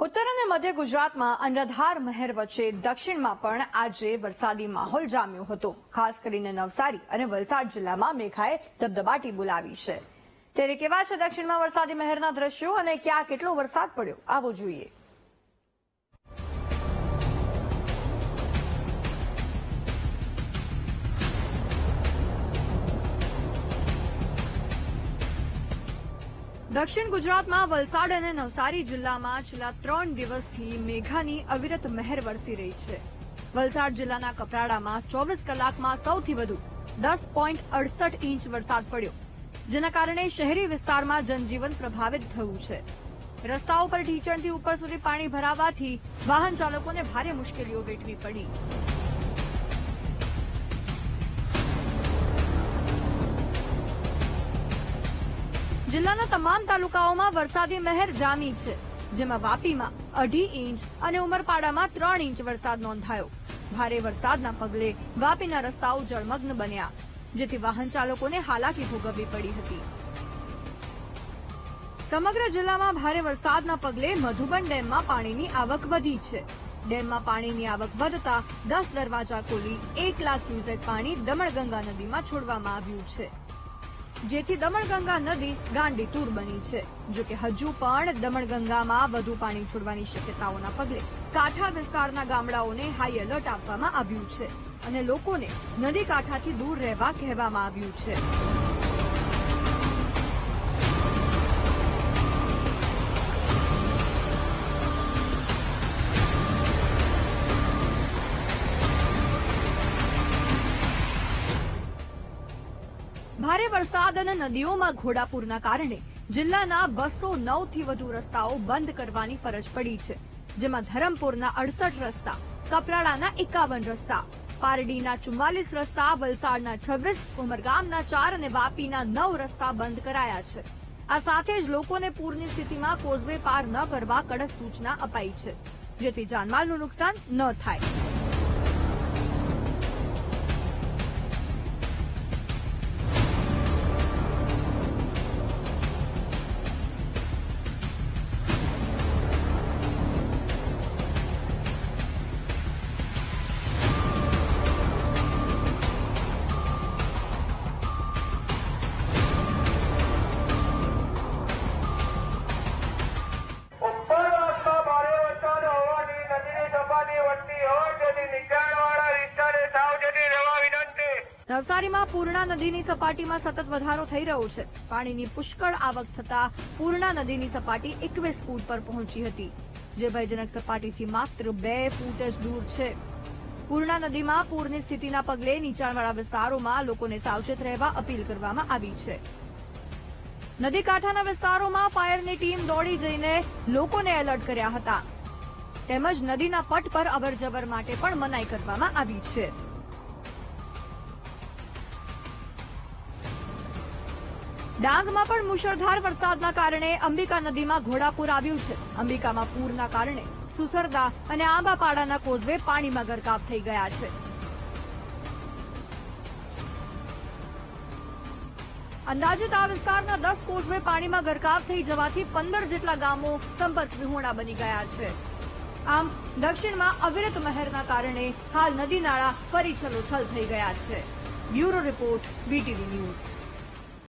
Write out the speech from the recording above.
ઉત્તર અને મધ્ય ગુજરાતમાં અનરાધાર મહેર વચ્ચે દક્ષિણમાં પણ આજે વરસાદી માહોલ જામ્યો હતો. ખાસ કરીને નવસારી અને વલસાડ જિલ્લામાં મેઘાએ ધબધબાટી બોલાવી છે. ત્યારે કેવા છે દક્ષિણમાં વરસાદી મહેરના દ્રશ્યો અને ક્યાં કેટલો વરસાદ પડ્યો આવો જોઈએ. દક્ષિણ ગુજરાતમાં વલસાડ અને નવસારી જિલ્લામાં છેલ્લા 3 દિવસથી મેઘાની અવિરત મહેર વરસી રહી છે. વલસાડ જિલ્લાના કપરાડામાં 24 કલાકમાં સૌથી વધુ 10.68 ઇંચ વરસાદ પડ્યો, જેના કારણે શહેરી વિસ્તારમાં જનજીવન પ્રભાવિત થયું છે. રસ્તાઓ પર ઢીચણથી ઉપર સુધી પાણી ભરાવાથી વાહન ચાલકોને ભારે મુશ્કેલીઓ વેઠવી પડી. જિલ્લાના તમામ તાલુકાઓમાં વરસાદી મહેર જામી છે, જેમાં વાપીમાં 2.5 ઇંચ અને ઉમરપાડામાં 3 ઇંચ વરસાદ નોંધાયો. ભારે વરસાદના પગલે વાપીના રસ્તાઓ જળમગ્ન બન્યા, જેથી વાહન ચાલકોને હાલાકી ભોગવવી પડી હતી. સમગ્ર જિલ્લામાં ભારે વરસાદના પગલે મધુબન ડેમમાં પાણીની આવક વધી છે. ડેમમાં પાણીની આવક વધતા 10 દરવાજા ખોલી 1 લાખ ક્યુસેક પાણી દમણગંગા નદીમાં છોડવામાં આવ્યું છે, જેથી દમણગંગા નદી ગાંડીતુર બની છે. જોકે હજુ પણ દમણગંગામાં વધુ પાણી છોડવાની શક્યતાઓના પગલે કાંઠા વિસ્તારના ગામડાઓને હાઈ એલર્ટ આપવામાં આવ્યું છે અને લોકોને નદી કાંઠાથી દૂર રહેવા કહેવામાં આવ્યું છે. ભારે વરસાદ અને નદીઓમાં ઘોડાપૂરના કારણે જિલ્લાના 209 થી વધુ રસ્તાઓ બંધ કરવાની ફરજ પડી છે, જેમાં ધરમપુરના 68 રસ્તા, કપરાડાના 51 રસ્તા, પારડીના 44 રસ્તા, વલસાડના 26, ઉમરગામના 4 અને વાપીના 9 રસ્તા બંધ કરાયા છે. આ સાથે જ લોકોને પૂરની સ્થિતિમાં કોઝવે પાર ન કરવા કડક સૂચના અપાઈ છે, જેથી જાનમાલનું નુકસાન ન થાય. નવસારીમાં પૂર્ણા નદીની સપાટીમાં સતત વધારો થઈ રહ્યો છે. પાણીની પુષ્કળ આવક થતા પૂર્ણા નદીની સપાટી 21 ફૂટ પર પહોંચી હતી, જે ભયજનક સપાટીથી માત્ર 2 ફૂટ જ દૂર છે. પૂર્ણા નદીમાં પૂરની સ્થિતિના પગલે નીચાણવાળા વિસ્તારોમાં લોકોને સાવચેત રહેવા અપીલ કરવામાં આવી છે. નદી કાંઠાના વિસ્તારોમાં ફાયરની ટીમ દોડી જઈને લોકોને એલર્ટ કર્યા હતા, તેમજ નદીના પટ પર અવરજવર માટે પણ મનાઈ કરવામાં આવી છે. ડાંગમાં પણ મુશળધાર વરસાદના કારણે અંબિકા નદીમાં ઘોડાપૂર આવ્યું છે. અંબિકામાં પૂરના કારણે સુસરદા અને આંબાપાડાના કોઝવે પાણીમાં ગરકાવ થઈ ગયા છે. અંદાજિત આ વિસ્તારના 10 કોઝવે પાણીમાં ગરકાવ થઈ જવાથી 15 જેટલા ગામો સંપર્ક વિહોણા બની ગયા છે. આમ દક્ષિણમાં અવિરત મહેરના કારણે હાલ નદી નાળા ફરી છલોછલ થઈ ગયા છે. Bureau report, VTV news.